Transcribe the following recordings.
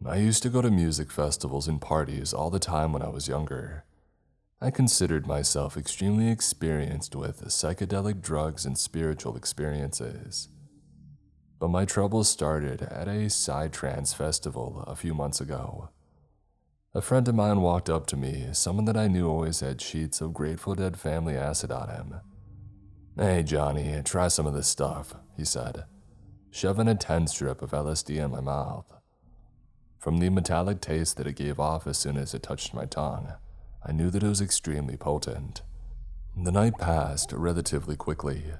I used to go to music festivals and parties all the time when I was younger. I considered myself extremely experienced with psychedelic drugs and spiritual experiences. But my troubles started at a psytrance festival a few months ago. A friend of mine walked up to me, someone that I knew always had sheets of Grateful Dead family acid on him. "Hey Johnny, try some of this stuff," he said, shoving a 10 strip of LSD in my mouth. From the metallic taste that it gave off as soon as it touched my tongue, I knew that it was extremely potent. The night passed relatively quickly.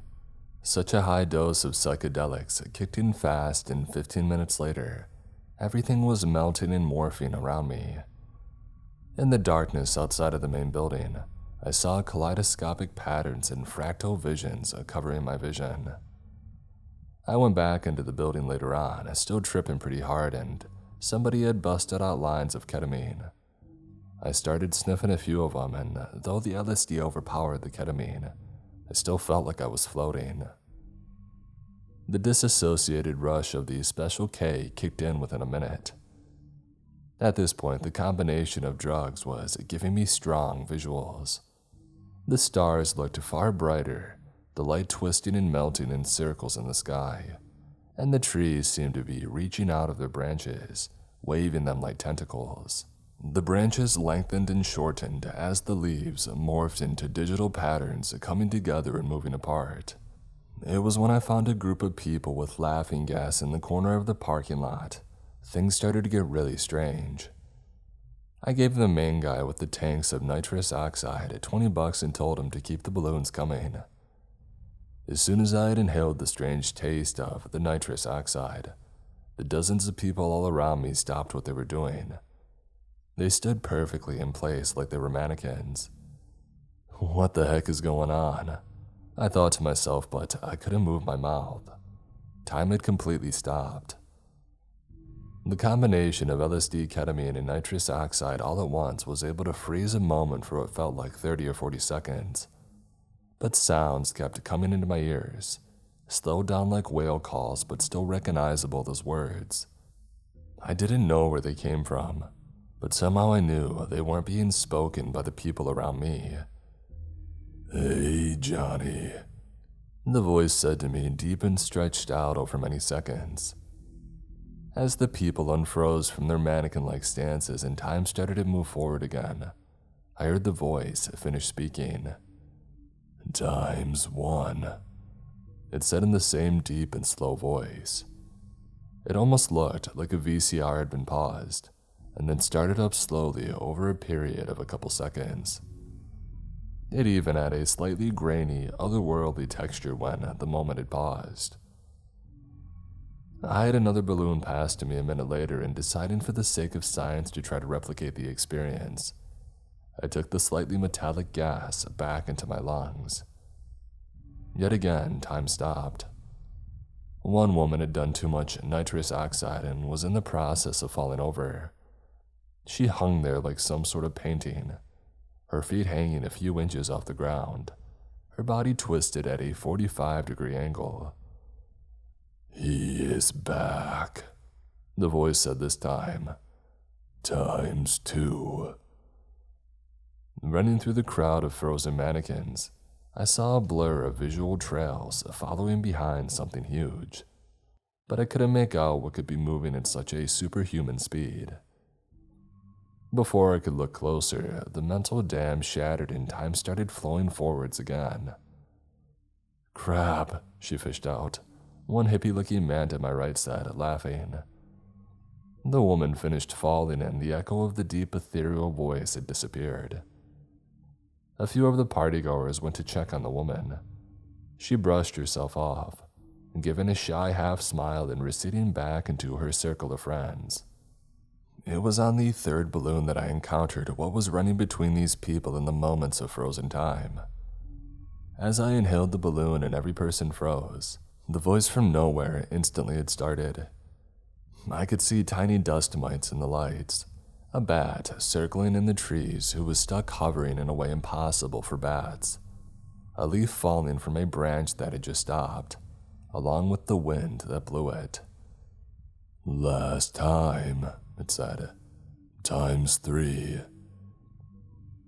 Such a high dose of psychedelics kicked in fast, and 15 minutes later, everything was melting in morphine around me. In the darkness outside of the main building, I saw kaleidoscopic patterns and fractal visions covering my vision. I went back into the building later on, still tripping pretty hard, and somebody had busted out lines of ketamine. I started sniffing a few of them, and though the LSD overpowered the ketamine, I still felt like I was floating. The disassociated rush of the Special K kicked in within a minute. At this point, the combination of drugs was giving me strong visuals. The stars looked far brighter, the light twisting and melting in circles in the sky, and the trees seemed to be reaching out of their branches, waving them like tentacles. The branches lengthened and shortened as the leaves morphed into digital patterns coming together and moving apart. It was when I found a group of people with laughing gas in the corner of the parking lot. Things started to get really strange. I gave the main guy with the tanks of nitrous oxide $20 and told him to keep the balloons coming. As soon as I had inhaled the strange taste of the nitrous oxide, the dozens of people all around me stopped what they were doing. They stood perfectly in place like they were mannequins. What the heck is going on? I thought to myself, but I couldn't move my mouth. Time had completely stopped. The combination of LSD, ketamine, and nitrous oxide all at once was able to freeze a moment for what felt like 30 or 40 seconds. But sounds kept coming into my ears, slowed down like whale calls but still recognizable as words. I didn't know where they came from, but somehow I knew they weren't being spoken by the people around me. "Hey, Johnny," the voice said to me, deep and stretched out over many seconds. As the people unfroze from their mannequin-like stances and time started to move forward again, I heard the voice finish speaking. "Times 1. It said in the same deep and slow voice. It almost looked like a VCR had been paused, and then started up slowly over a period of a couple seconds. It even had a slightly grainy, otherworldly texture when the moment it paused. I had another balloon pass to me a minute later, and deciding for the sake of science to try to replicate the experience, I took the slightly metallic gas back into my lungs. Yet again, time stopped. One woman had done too much nitrous oxide and was in the process of falling over. She hung there like some sort of painting, her feet hanging a few inches off the ground, her body twisted at a 45-degree angle. "He is back," the voice said this time. "Times 2. Running through the crowd of frozen mannequins, I saw a blur of visual trails following behind something huge, but I couldn't make out what could be moving at such a superhuman speed. Before I could look closer, the mental dam shattered and time started flowing forwards again. "Crap," she fished out, one hippie-looking man to my right said, laughing. The woman finished falling and the echo of the deep ethereal voice had disappeared. A few of the partygoers went to check on the woman. She brushed herself off, giving a shy half smile and receding back into her circle of friends. It was on the third balloon that I encountered what was running between these people in the moments of frozen time. As I inhaled the balloon and every person froze, the voice from nowhere instantly had started. I could see tiny dust mites in the lights, a bat circling in the trees who was stuck hovering in a way impossible for bats, a leaf falling from a branch that had just stopped, along with the wind that blew it. "Last time," it said. ×3.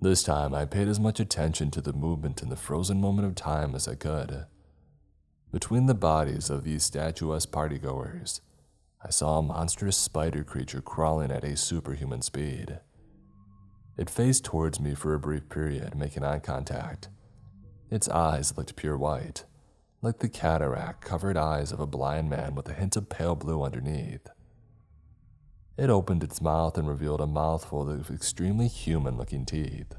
This time, I paid as much attention to the movement in the frozen moment of time as I could. Between the bodies of these statuesque partygoers, I saw a monstrous spider creature crawling at a superhuman speed. It faced towards me for a brief period, making eye contact. Its eyes looked pure white, like the cataract-covered eyes of a blind man with a hint of pale blue underneath. It opened its mouth and revealed a mouthful of extremely human-looking teeth.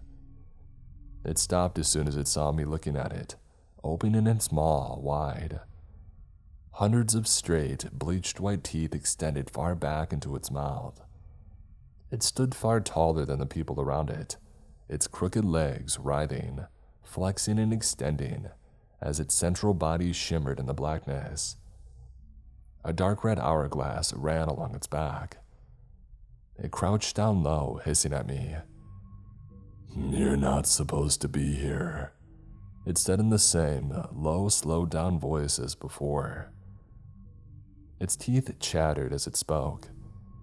It stopped as soon as it saw me looking at it, opening its maw wide. Hundreds of straight, bleached white teeth extended far back into its mouth. It stood far taller than the people around it, its crooked legs writhing, flexing and extending, as its central body shimmered in the blackness. A dark red hourglass ran along its back. It crouched down low, hissing at me. "You're not supposed to be here," it said in the same low, slowed-down voice as before. Its teeth chattered as it spoke,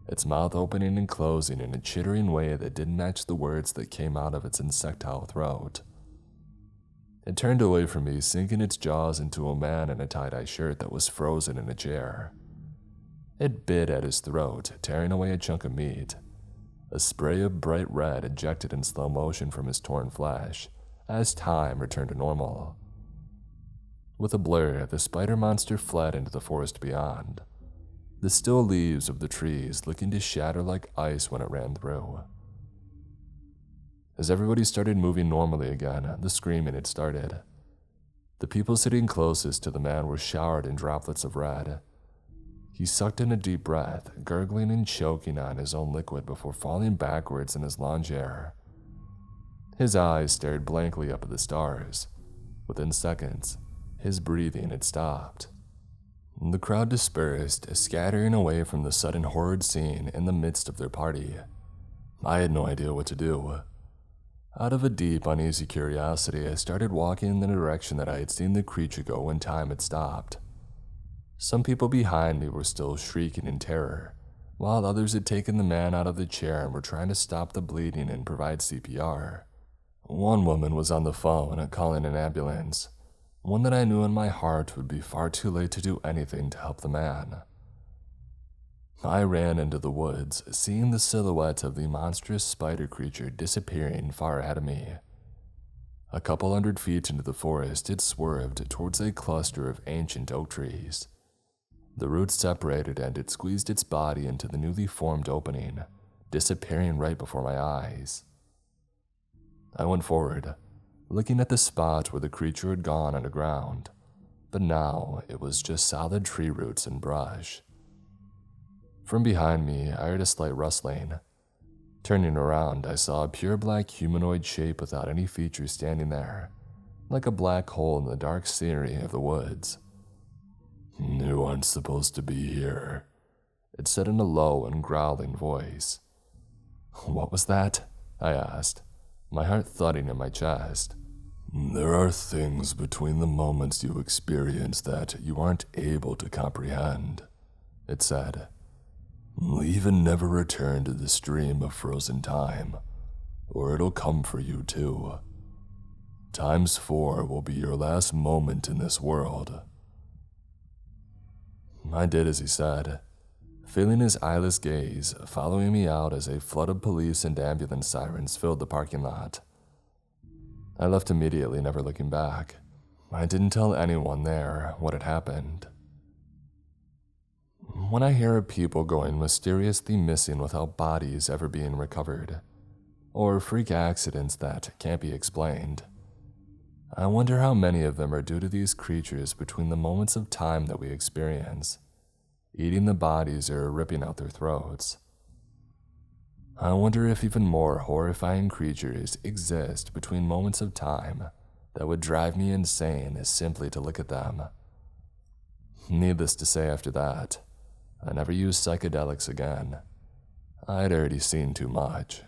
its mouth opening and closing in a chittering way that didn't match the words that came out of its insectile throat. It turned away from me, sinking its jaws into a man in a tie-dye shirt that was frozen in a chair. It bit at his throat, tearing away a chunk of meat. A spray of bright red ejected in slow motion from his torn flesh as time returned to normal. With a blur, the spider monster fled into the forest beyond, the still leaves of the trees looking to shatter like ice when it ran through. As everybody started moving normally again, the screaming had started. The people sitting closest to the man were showered in droplets of red. He sucked in a deep breath, gurgling and choking on his own liquid before falling backwards in his lawn chair. His eyes stared blankly up at the stars. Within seconds, his breathing had stopped. The crowd dispersed, scattering away from the sudden horrid scene in the midst of their party. I had no idea what to do. Out of a deep, uneasy curiosity, I started walking in the direction that I had seen the creature go when time had stopped. Some people behind me were still shrieking in terror, while others had taken the man out of the chair and were trying to stop the bleeding and provide CPR. One woman was on the phone calling an ambulance, one that I knew in my heart would be far too late to do anything to help the man. I ran into the woods, seeing the silhouette of the monstrous spider creature disappearing far ahead of me. A couple 100 feet into the forest, it swerved towards a cluster of ancient oak trees. The roots separated and it squeezed its body into the newly formed opening, disappearing right before my eyes. I went forward, looking at the spot where the creature had gone underground, but now it was just solid tree roots and brush. From behind me, I heard a slight rustling. Turning around, I saw a pure black humanoid shape without any features standing there, like a black hole in the dark scenery of the woods. "You aren't supposed to be here," it said in a low and growling voice. "What was that?" I asked, my heart thudding in my chest. "There are things between the moments you experience that you aren't able to comprehend," it said. "Leave and never return to the stream of frozen time, or it'll come for you too. ×4 will be your last moment in this world." I did as he said, feeling his eyeless gaze following me out as a flood of police and ambulance sirens filled the parking lot. I left immediately, never looking back. I didn't tell anyone there what had happened. When I hear of people going mysteriously missing without bodies ever being recovered, or freak accidents that can't be explained, I wonder how many of them are due to these creatures between the moments of time that we experience, eating the bodies or ripping out their throats. I wonder if even more horrifying creatures exist between moments of time that would drive me insane simply to look at them. Needless to say, after that, I never used psychedelics again. I had already seen too much.